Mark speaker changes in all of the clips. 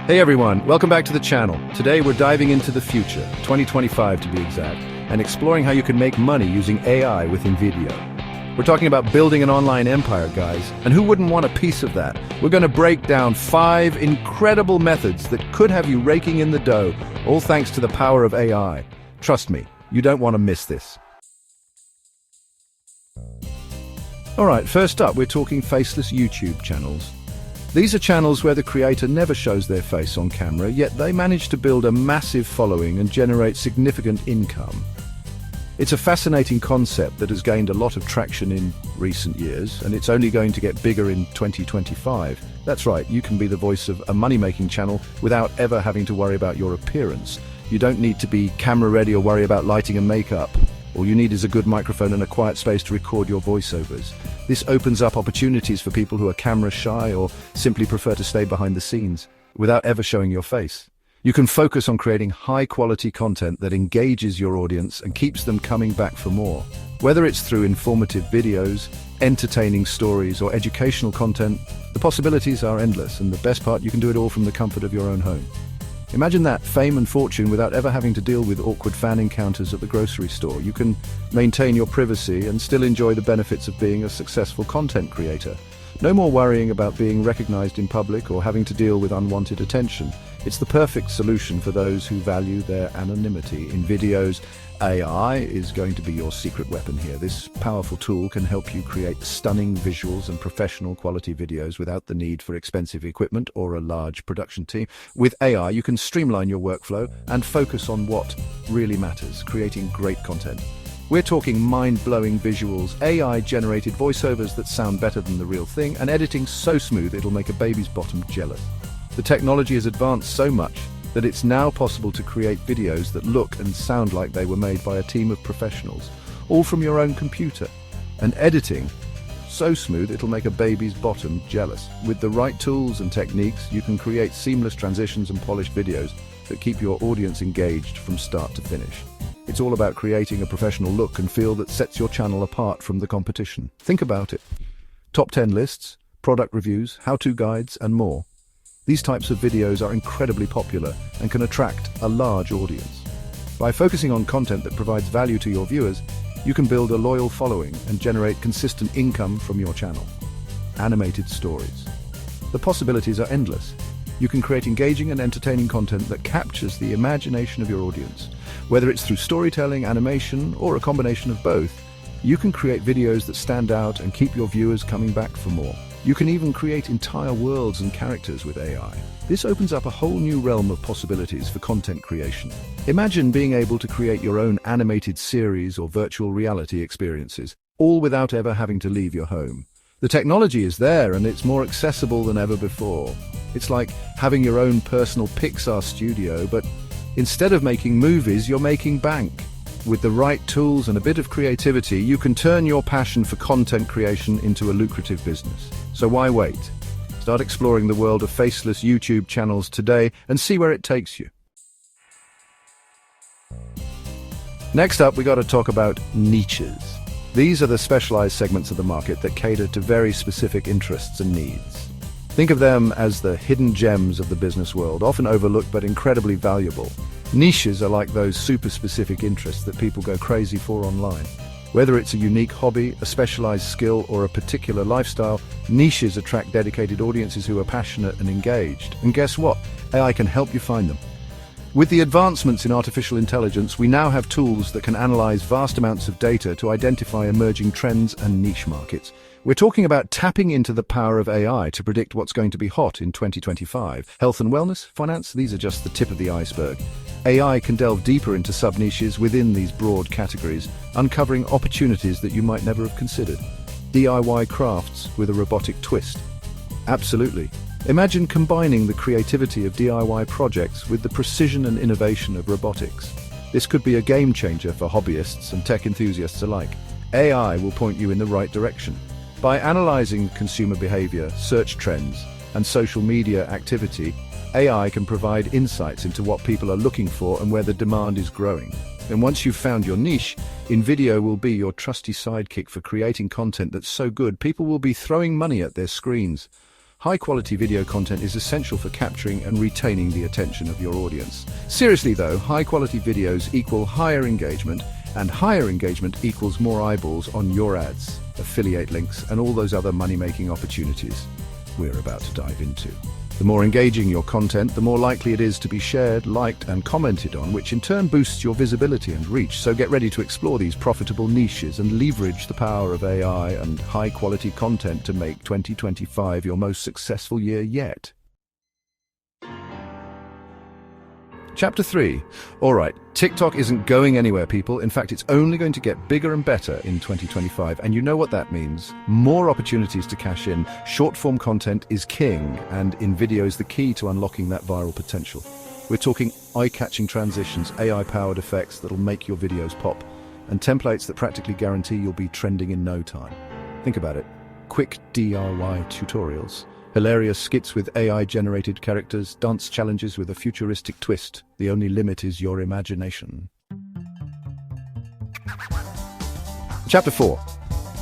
Speaker 1: Hey everyone, welcome back to the channel. Today we're diving into the future, 2025 to be exact, and exploring how you can make money using AI with InVideo. We're talking about building an online empire, guys, and who wouldn't want a piece of that? We're going to break down 5 incredible methods that could have you raking in the dough, all thanks to the power of AI. Trust me, you don't want to miss this. Alright, first up, we're talking faceless YouTube channels. These are channels where the creator never shows their face on camera, yet they manage to build a massive following and generate significant income. It's a fascinating concept that has gained a lot of traction in recent years, and it's only going to get bigger in 2025. That's right, you can be the voice of a money-making channel without ever having to worry about your appearance. You don't need to be camera ready or worry about lighting and makeup. All you need is a good microphone and a quiet space to record your voiceovers. This opens up opportunities for people who are camera shy or simply prefer to stay behind the scenes without ever showing your face. You can focus on creating high-quality content that engages your audience and keeps them coming back for more. Whether it's through informative videos, entertaining stories, or educational content, the possibilities are endless, and the best part, you can do it all from the comfort of your own home. Imagine that, fame and fortune without ever having to deal with awkward fan encounters at the grocery store. You can maintain your privacy and still enjoy the benefits of being a successful content creator. No more worrying about being recognized in public or having to deal with unwanted attention. It's the perfect solution for those who value their anonymity. InVideo's AI is going to be your secret weapon here. This powerful tool can help you create stunning visuals and professional quality videos without the need for expensive equipment or a large production team. With AI, you can streamline your workflow and focus on what really matters, creating great content. We're talking mind-blowing visuals, AI-generated voiceovers that sound better than the real thing, and editing so smooth it'll make a baby's bottom jealous. The technology has advanced so much that it's now possible to create videos that look and sound like they were made by a team of professionals, all from your own computer. And editing, so smooth it'll make a baby's bottom jealous. With the right tools and techniques, you can create seamless transitions and polished videos that keep your audience engaged from start to finish. It's all about creating a professional look and feel that sets your channel apart from the competition. Think about it. Top 10 lists, product reviews, how-to guides, and more. These types of videos are incredibly popular and can attract a large audience. By focusing on content that provides value to your viewers, you can build a loyal following and generate consistent income from your channel. Animated stories. The possibilities are endless. You can create engaging and entertaining content that captures the imagination of your audience. Whether it's through storytelling, animation, or a combination of both, you can create videos that stand out and keep your viewers coming back for more. You can even create entire worlds and characters with AI. This opens up a whole new realm of possibilities for content creation. Imagine being able to create your own animated series or virtual reality experiences, all without ever having to leave your home. The technology is there and it's more accessible than ever before. It's like having your own personal Pixar studio, but instead of making movies, you're making bank. With the right tools and a bit of creativity, you can turn your passion for content creation into a lucrative business. So why wait? Start exploring the world of faceless YouTube channels today and see where it takes you. Next up, we got to talk about niches. These are the specialized segments of the market that cater to very specific interests and needs. Think of them as the hidden gems of the business world, often overlooked but incredibly valuable. Niches are like those super specific interests that people go crazy for online. Whether it's a unique hobby, a specialized skill, or a particular lifestyle, niches attract dedicated audiences who are passionate and engaged. And guess what? AI can help you find them. With the advancements in artificial intelligence, we now have tools that can analyze vast amounts of data to identify emerging trends and niche markets. We're talking about tapping into the power of AI to predict what's going to be hot in 2025. Health and wellness, finance, these are just the tip of the iceberg. AI can delve deeper into sub-niches within these broad categories, uncovering opportunities that you might never have considered. DIY crafts with a robotic twist. Absolutely. Imagine combining the creativity of DIY projects with the precision and innovation of robotics. This could be a game changer for hobbyists and tech enthusiasts alike. AI will point you in the right direction. By analyzing consumer behavior, search trends, and social media activity, AI can provide insights into what people are looking for and where the demand is growing. And once you've found your niche, InVideo will be your trusty sidekick for creating content that's so good people will be throwing money at their screens. High-quality video content is essential for capturing and retaining the attention of your audience. Seriously though, high-quality videos equal higher engagement, and higher engagement equals more eyeballs on your ads, affiliate links, and all those other money-making opportunities we're about to dive into. The more engaging your content, the more likely it is to be shared, liked, and commented on, which in turn boosts your visibility and reach. So get ready to explore these profitable niches and leverage the power of AI and high-quality content to make 2025 your most successful year yet. Chapter 3. Alright, TikTok isn't going anywhere, people. In fact, it's only going to get bigger and better in 2025. And you know what that means. More opportunities to cash in. Short-form content is king, and InVideo is the key to unlocking that viral potential. We're talking eye-catching transitions, AI-powered effects that'll make your videos pop, and templates that practically guarantee you'll be trending in no time. Think about it. Quick DIY tutorials. Hilarious skits with AI-generated characters, dance challenges with a futuristic twist. The only limit is your imagination. Chapter 4.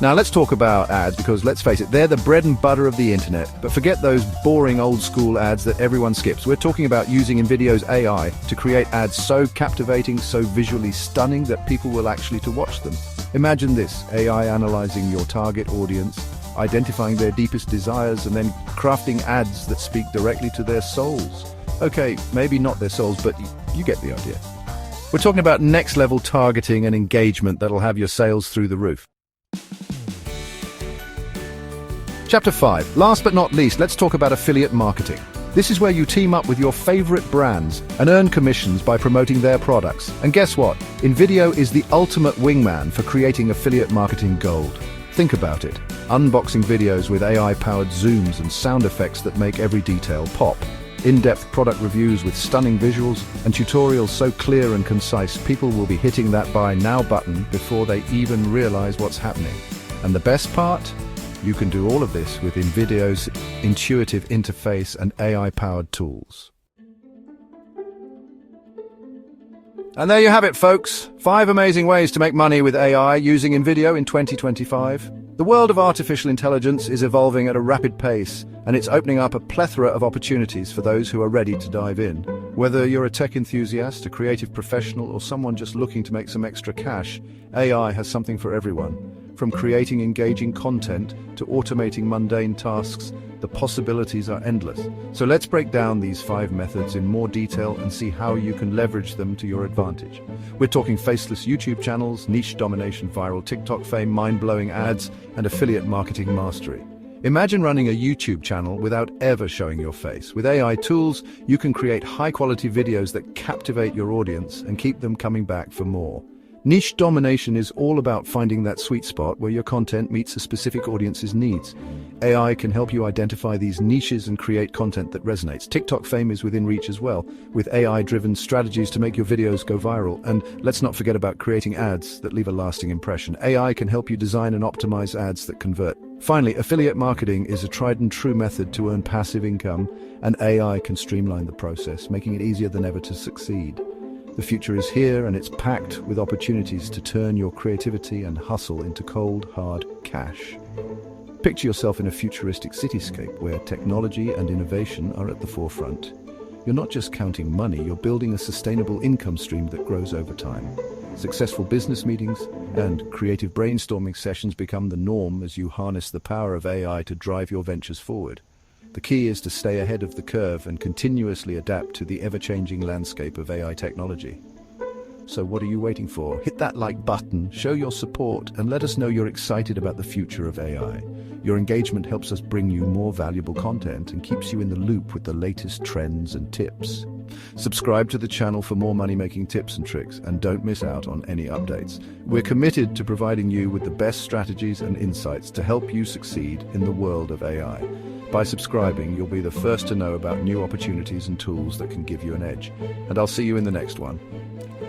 Speaker 1: Now let's talk about ads, because let's face it, they're the bread and butter of the internet. But forget those boring old-school ads that everyone skips. We're talking about using InVideo's AI to create ads so captivating, so visually stunning that people will actually to watch them. Imagine this: AI analyzing your target audience, identifying their deepest desires, and then crafting ads that speak directly to their souls. Okay, maybe not their souls, but you get the idea. We're talking about next-level targeting and engagement that'll have your sales through the roof. Chapter 5. Last but not least, let's talk about affiliate marketing. This is where you team up with your favorite brands and earn commissions by promoting their products. And guess what? InVideo is the ultimate wingman for creating affiliate marketing gold. Think about it. Unboxing videos with AI-powered zooms and sound effects that make every detail pop. In-depth product reviews with stunning visuals and tutorials so clear and concise, people will be hitting that buy now button before they even realize what's happening. And the best part? You can do all of this with InVideo's intuitive interface and AI-powered tools. And there you have it, folks. 5 amazing ways to make money with AI using InVideo in 2025. The world of artificial intelligence is evolving at a rapid pace, and it's opening up a plethora of opportunities for those who are ready to dive in. Whether you're a tech enthusiast, a creative professional, or someone just looking to make some extra cash, AI has something for everyone. From creating engaging content to automating mundane tasks, the possibilities are endless. So let's break down these 5 methods in more detail and see how you can leverage them to your advantage. We're talking faceless YouTube channels, niche domination, viral TikTok fame, mind-blowing ads, and affiliate marketing mastery. Imagine running a YouTube channel without ever showing your face. With AI tools, you can create high-quality videos that captivate your audience and keep them coming back for more. Niche domination is all about finding that sweet spot where your content meets a specific audience's needs. AI can help you identify these niches and create content that resonates. TikTok fame is within reach as well, with AI-driven strategies to make your videos go viral. And let's not forget about creating ads that leave a lasting impression. AI can help you design and optimize ads that convert. Finally, affiliate marketing is a tried and true method to earn passive income, and AI can streamline the process, making it easier than ever to succeed. The future is here, and it's packed with opportunities to turn your creativity and hustle into cold, hard cash. Picture yourself in a futuristic cityscape where technology and innovation are at the forefront. You're not just counting money, you're building a sustainable income stream that grows over time. Successful business meetings and creative brainstorming sessions become the norm as you harness the power of AI to drive your ventures forward. The key is to stay ahead of the curve and continuously adapt to the ever-changing landscape of AI technology. So what are you waiting for? Hit that like button, show your support, and let us know you're excited about the future of AI. Your engagement helps us bring you more valuable content and keeps you in the loop with the latest trends and tips. Subscribe to the channel for more money-making tips and tricks, and don't miss out on any updates. We're committed to providing you with the best strategies and insights to help you succeed in the world of AI. By subscribing, you'll be the first to know about new opportunities and tools that can give you an edge. And I'll see you in the next one.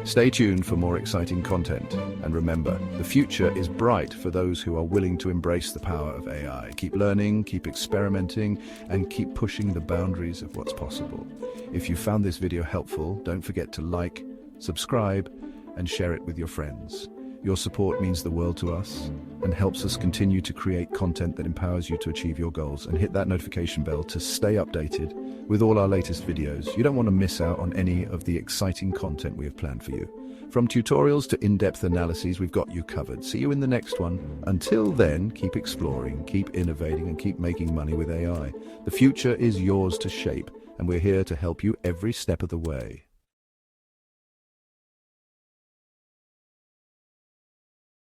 Speaker 1: Stay tuned for more exciting content. And remember, the future is bright for those who are willing to embrace the power of AI. Keep learning, keep experimenting, and keep pushing the boundaries of what's possible. If you found this video helpful, don't forget to like, subscribe, and share it with your friends. Your support means the world to us and helps us continue to create content that empowers you to achieve your goals. And hit that notification bell to stay updated with all our latest videos. You don't want to miss out on any of the exciting content we have planned for you. From tutorials to in-depth analyses, we've got you covered. See you in the next one. Until then, keep exploring, keep innovating, and keep making money with AI. The future is yours to shape, and we're here to help you every step of the way.